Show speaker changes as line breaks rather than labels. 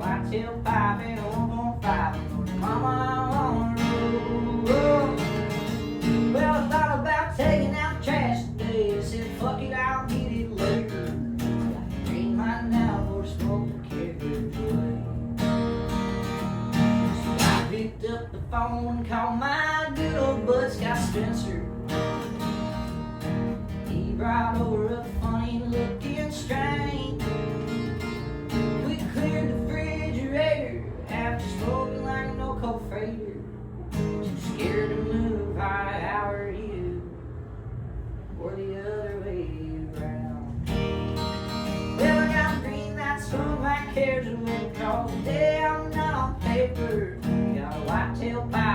whitetail pipe and a 1.5. Mama, I wanna roll. Well, I thought about taking out the trash today. I said, fuck it, I'll get it later. I green light now for the smoke to carry it away. So I picked up the phone and called my good old bud Scott Spencer. He brought over a funny looking strain. We cleared the refrigerator after smoking like no cold freighter. Too scared to move, how are you? Or the other way around. Well, I got green lights from my cares away. Cause today I'm not on paper. Got a whitetail pipe